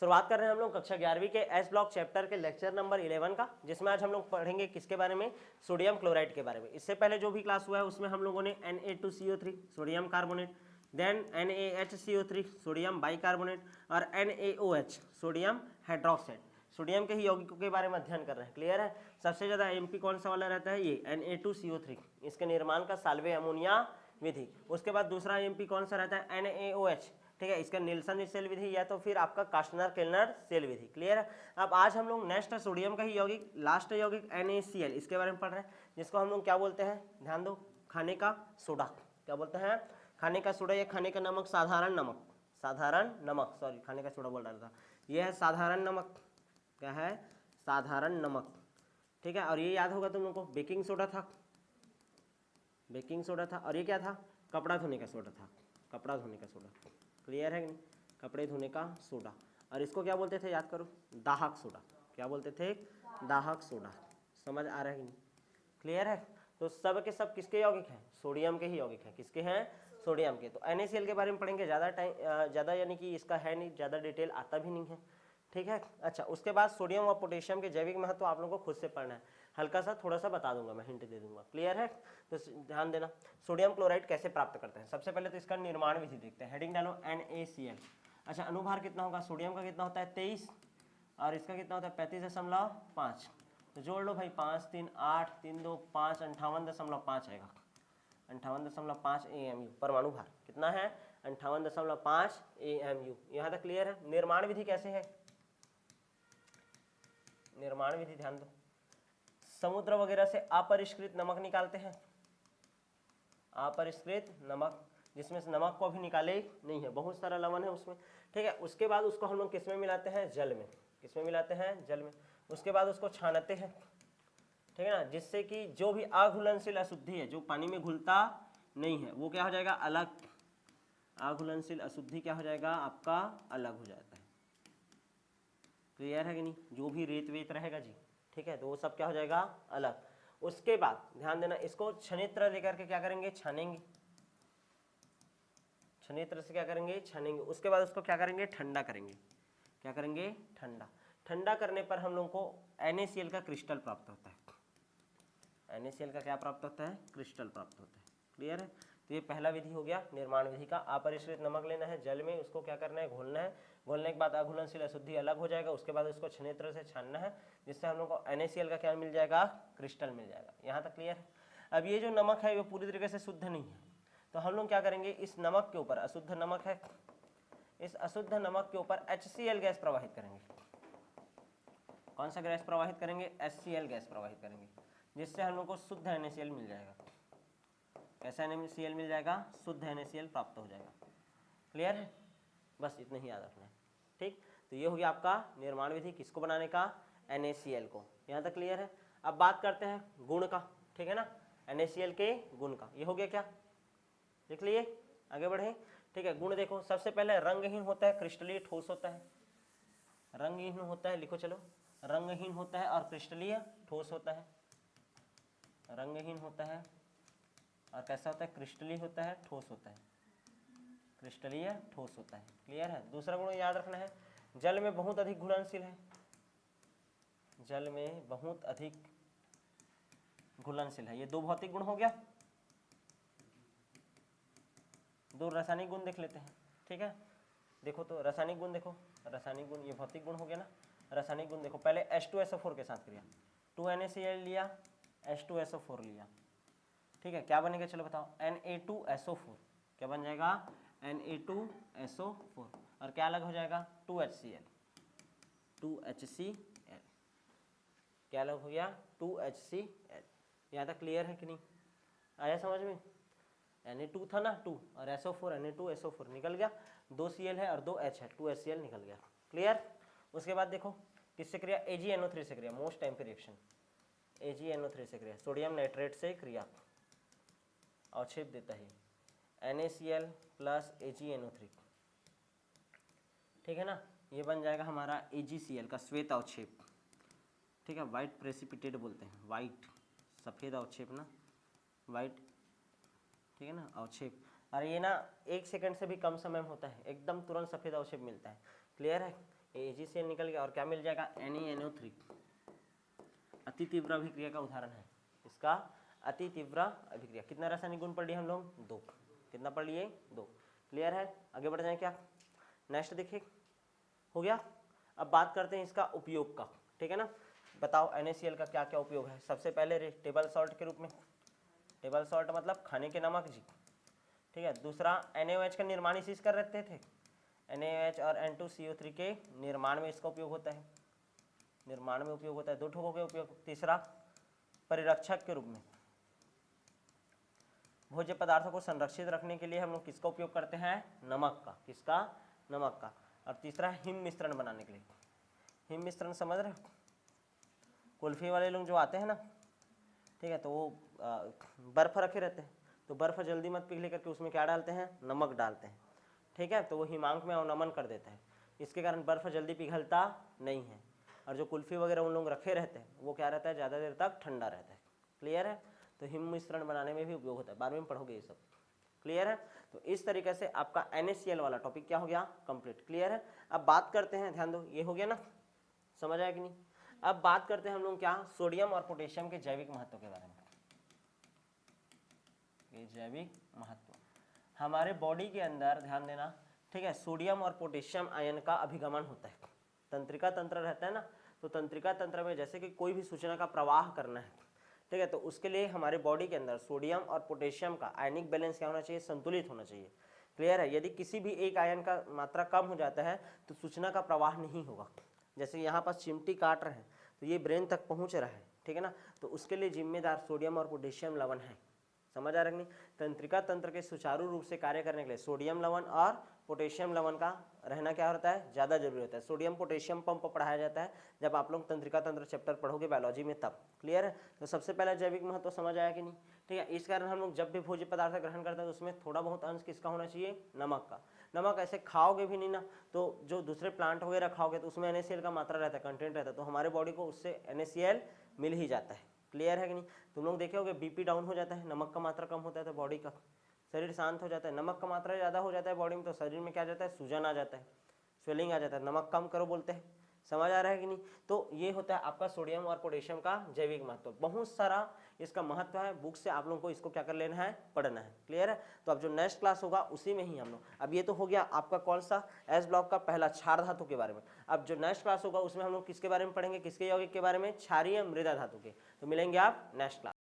शुरुआत कर रहे हैं हम लोग कक्षा 11वीं के एस ब्लॉक चैप्टर के लेक्चर नंबर 11 का, जिसमें आज हम लोग पढ़ेंगे किसके बारे में, सोडियम क्लोराइड के बारे में। इससे पहले जो भी क्लास हुआ है उसमें हम लोगों ने Na2CO3 sodium carbonate, then NaHCO3 sodium bicarbonate और NaOH सोडियम हाइड्रोक्साइड, सोडियम के ही यौगिकों के बारे में अध्ययन कर रहे हैं। क्लियर है। सबसे ज्यादा एमपी कौन सा वाला रहता है, ये Na2CO3, इसके निर्माण का साल्वे अमोनिया विधि। उसके बाद दूसरा एमपी कौन सा रहता है, NaOH, ठीक है, इसका निल्सन सेल विधि या तो फिर आपका कास्टनर केल्नर सेल विधि। क्लियर है। अब आज हम लोग नेक्स्ट सोडियम का ही यौगिक, लास्ट यौगिक NaCl, इसके बारे में पढ़ रहे हैं, जिसको हम लोग क्या बोलते हैं, ध्यान दो, खाने का सोडा। क्या बोलते हैं, खाने का सोडा या खाने का नमक, साधारण नमक, साधारण नमक, सॉरी खाने का सोडा बोल रहा था, यह है साधारण नमक। क्या है, साधारण नमक, ठीक है। और ये याद होगा तुम लोग को, बेकिंग सोडा था, बेकिंग सोडा था, और ये क्या था, कपड़ा धोने का सोडा था, कपड़ा धोने का सोडा। क्लियर है कि नहीं, कपड़े धोने का सोडा। और इसको क्या बोलते थे, याद करो, दाहक सोडा। क्या बोलते थे, दाहक सोडा। समझ आ रहा है कि नहीं, क्लियर है। तो सब के सब किसके यौगिक हैं, सोडियम के ही यौगिक हैं। किसके हैं, सोडियम के। तो NaCl के बारे में पढ़ेंगे, ज़्यादा टाइम, ज़्यादा यानी कि इसका है नहीं, ज़्यादा डिटेल आता भी नहीं है, ठीक है। अच्छा, उसके बाद सोडियम और पोटेशियम के जैविक महत्व आप लोगों को खुद से पढ़ना है, हल्का सा थोड़ा सा बता दूंगा मैं, हिंट दे दूंगा। क्लियर है। तो ध्यान देना, सोडियम क्लोराइड कैसे प्राप्त करते हैं। सबसे पहले तो इसका निर्माण विधि देखते हैं, हेडिंग डालो NaCl। अच्छा, अनुभार कितना होगा, सोडियम का कितना होता है 23, और इसका कितना होता है 35.5। तो जोड़ लो भाई, 5 3 8 3 2 5, 58.5 आएगा, 58.5 AMU। परमाणु भार कितना है, 58.5 AMU। यहाँ तक क्लियर है। निर्माण विधि कैसे है, निर्माण विधि ध्यान दो, समुद्र वगैरह से अपरिष्कृत नमक निकालते हैं, अपरिष्कृत नमक, जिसमें से नमक को अभी निकाले नहीं है, बहुत सारा लवण है उसमें, ठीक है। उसके बाद उसको हम लोग किस में मिलाते हैं, जल में। किस में मिलाते हैं, जल में। उसके बाद उसको छानते हैं, ठीक है ना, जिससे कि जो भी अघुलनशील अशुद्धि है, जो पानी में घुलता नहीं है, वो क्या हो जाएगा, अलग। अघुलनशील अशुद्धि क्या हो जाएगा आपका, अलग हो जाता है। क्लियर है कि नहीं, जो भी रेत वेत रहेगा जी, ठीक है, तो वो सब क्या हो जाएगा, अलग। उसके बाद ध्यान देना, इसको छनित्र लेकर के क्या करेंगे, छानेंगे, छनित्र से क्या करेंगे, छानेंगे। उसके बाद उसको क्या करेंगे, ठंडा करेंगे। क्या करेंगे, ठंडा। ठंडा करने पर हम लोग को NaCl का क्रिस्टल प्राप्त होता है। NaCl का क्या प्राप्त होता है, क्रिस्टल प्राप्त होता है। क्लियर है। तो ये पहला विधि हो गया निर्माण विधि का, अपरिष्कृत नमक लेना है, जल में उसको क्या करना है, घोलना है। घोलने के बाद अघुलनशील अशुद्धि अलग हो जाएगा। उसके बाद उसको छनित्र से छानना है, जिससे हम लोग को NaCl का क्या मिल जाएगा, क्रिस्टल मिल जाएगा। यहाँ तक क्लियर है। अब ये जो नमक है वो पूरी तरीके से शुद्ध नहीं है, तो हम लोग क्या करेंगे, इस नमक के ऊपर, अशुद्ध नमक है, इस अशुद्ध नमक के ऊपर HCl गैस प्रवाहित करेंगे। कौन सा गैस प्रवाहित करेंगे, HCl गैस प्रवाहित करेंगे, जिससे हम लोग को शुद्ध NaCl मिल जाएगा। कैसा NaCl मिल जाएगा, शुद्ध NaCl प्राप्त हो जाएगा। क्लियर है, बस इतना ही याद रखना है, ठीक। तो ये हो गया आपका निर्माण विधि, किसको बनाने का, NaCl को। यहाँ तक क्लियर है। अब बात करते हैं गुण का, ठीक है ना, NaCl के गुण का। ये हो गया क्या, देख लिए, आगे बढ़े, ठीक है। गुण देखो, सबसे पहले रंगहीन होता है, क्रिस्टलीय ठोस होता है। रंगहीन होता है, लिखो चलो, रंगहीन होता है और क्रिस्टलीय ठोस होता है। रंगहीन होता है और कैसा होता है, क्रिस्टलीय होता है, ठोस होता है, क्रिस्टलीय ठोस होता है। क्लियर है। दूसरा गुण याद रखना है, जल में बहुत अधिक घुलनशील है, जल में बहुत अधिक घुलनशील है। ये दो भौतिक गुण हो गया। दो रासायनिक गुण देख लेते हैं, ठीक है। देखो तो रासायनिक गुण देखो, रासायनिक गुण, ये भौतिक गुण हो गया ना। रासायनिक गुण देखो, पहले H2SO4 के साथ क्रिया, 2NaCl लिया, H2SO4 लिया, ठीक है। क्या बनेगा, चलो बताओ, Na2SO4। क्या बन जाएगा, Na2SO4, और क्या अलग हो जाएगा, 2HCl, 2HCl। क्या अलग हो गया, 2HCl। यहाँ तक क्लियर है कि नहीं, आया समझ में। Na2 था ना 2, और SO4, Na2SO4 निकल गया, 2 Cl है और 2 H है, 2HCl निकल गया। क्लियर। उसके बाद देखो किससे क्रिया, AgNO3 से क्रिया, मोस्ट टाइम रिएक्शन, AgNO3 से क्रिया, सोडियम नाइट्रेट से क्रिया, अवक्षेप देता है NaCl प्लस AgNO3, ठीक है ना। ये बन जाएगा हमारा AgCl का श्वेत अवक्षेप, ठीक है, वाइट प्रेसिपिटेट बोलते हैं, वाइट सफ़ेद अवक्षेप ना, वाइट, ठीक है ना, अवक्षेप। और ये ना 1 सेकंड से भी कम समय में होता है, एकदम तुरंत सफ़ेद अवक्षेप मिलता है। क्लियर है। AgCl निकल गया और क्या मिल जाएगा, NaNO3। अति तीव्र अभिक्रिया का उदाहरण है इसका, अति तीव्र अभिक्रिया। कितना रासायनिक गुण पढ़ लिए हम लोग, 2। कितना पढ़ लिए, 2। क्लियर है, आगे बढ़ जाए क्या, नेक्स्ट देखिए, हो गया। अब बात करते हैं इसका उपयोग का, ठीक है ना। बताओ NaCl का क्या क्या उपयोग है। सबसे पहले टेबल सॉल्ट के रूप में, टेबल सॉल्ट मतलब खाने के नमक जी, ठीक है। दूसरा NaOH का निर्माण इसी से कर रहे थे, NaOH और N2CO3 के निर्माण में इसका उपयोग होता है, निर्माण में उपयोग होता है। 2 ठोकों के उपयोग। तीसरा परिरक्षक के रूप में, भोज्य पदार्थों को संरक्षित रखने के लिए हम लोग किसका उपयोग करते हैं, नमक का। किसका, नमक का। और तीसरा हिम मिश्रण बनाने के लिए। हिम मिश्रण समझ रहे हो, कुल्फी वाले लोग जो आते हैं ना, ठीक है, तो वो बर्फ रखे रहते हैं, तो बर्फ जल्दी मत पिघले करके उसमें क्या डालते हैं, नमक डालते हैं, ठीक है। तो वो हिमांक में अवनमन कर देता है, इसके कारण बर्फ जल्दी पिघलता नहीं है। और जो कुल्फी वगैरह उन लोग रखे रहते हैं वो क्या रहता है, ज़्यादा देर तक ठंडा रहता है। क्लियर है, तो हिम मिश्रण बनाने में भी उपयोग होता है, 12वीं में पढ़ोगे ये सब। क्लियर है, तो इस तरीके से आपका NaCl वाला टॉपिक क्या हो गया, कंप्लीट। क्लियर है, अब बात करते हैं, ध्यान दो, ये हो गया ना, समझ आया कि नहीं। अब बात करते हैं हम लोग क्या, सोडियम और पोटेशियम के जैविक महत्व के बारे में। ये जैविक महत्व हमारे बॉडी के अंदर, ध्यान देना, ठीक है, सोडियम और पोटेशियम आयन का अभिगमन होता है। तंत्रिका तंत्र रहता है ना, तो तंत्रिका तंत्र में जैसे कि कोई भी सूचना का प्रवाह करना है, ठीक है, तो उसके लिए हमारे बॉडी के अंदर सोडियम और पोटेशियम का आयनिक बैलेंस क्या होना चाहिए, संतुलित होना चाहिए। क्लियर है, यदि किसी भी एक आयन का मात्रा कम हो जाता है तो सूचना का प्रवाह नहीं होगा। जैसे यहाँ पास चिमटी काट रहे हैं तो ये ब्रेन तक पहुँच रहा है, ठीक है ना, तो उसके लिए जिम्मेदार सोडियम और पोटेशियम लवण है। समझ आ रहा है नहीं। तंत्रिका तंत्र के सुचारू रूप से कार्य करने के लिए सोडियम लवण और पोटेशियम लवण का रहना क्या होता है, ज़्यादा जरूरी होता है। सोडियम पोटेशियम पंप पढ़ाया जाता है जब आप लोग तंत्रिका तंत्र चैप्टर पढ़ोगे बायोलॉजी में तब। क्लियर है, तो सबसे पहला जैविक महत्व समझ आया कि नहीं, ठीक है। इस कारण हम लोग जब भी भोज्य पदार्थ ग्रहण करते हैं तो उसमें थोड़ा बहुत अंश किसका होना चाहिए, नमक का। नमक ऐसे खाओगे भी नहीं ना, तो जो दूसरे प्लांट वगैरह खाओगे तो उसमें NaCl का मात्रा रहता है, कंटेंट रहता है, तो हमारे बॉडी को उससे NaCl मिल ही जाता है। क्लियर है कि नहीं। तुम लोग देखे होगे बीपी डाउन हो जाता है, नमक का मात्रा कम होता है तो बॉडी का, शरीर शांत हो जाता है। नमक का मात्रा ज़्यादा हो जाता है बॉडी में तो शरीर में क्या आ जाता है, सूजन आ जाता है, स्वेलिंग आ जाता है, नमक कम करो बोलते हैं। समझ आ रहा है कि नहीं। तो ये होता है आपका सोडियम और पोटेशियम का जैविक महत्व। बहुत सारा इसका महत्व है, बुक से आप लोगों को इसको क्या कर लेना है, पढ़ना है। क्लियर है, तो अब जो नेक्स्ट क्लास होगा उसी में ही हम लोग, अब ये तो हो गया आपका कौन सा, एस ब्लॉक का पहला क्षार धातु के बारे में। अब जो नेक्स्ट क्लास होगा उसमें हम लोग किसके बारे में पढ़ेंगे, किसके यौगिक के बारे में, क्षारीय मृदा धातु के। तो मिलेंगे आप नेक्स्ट क्लास।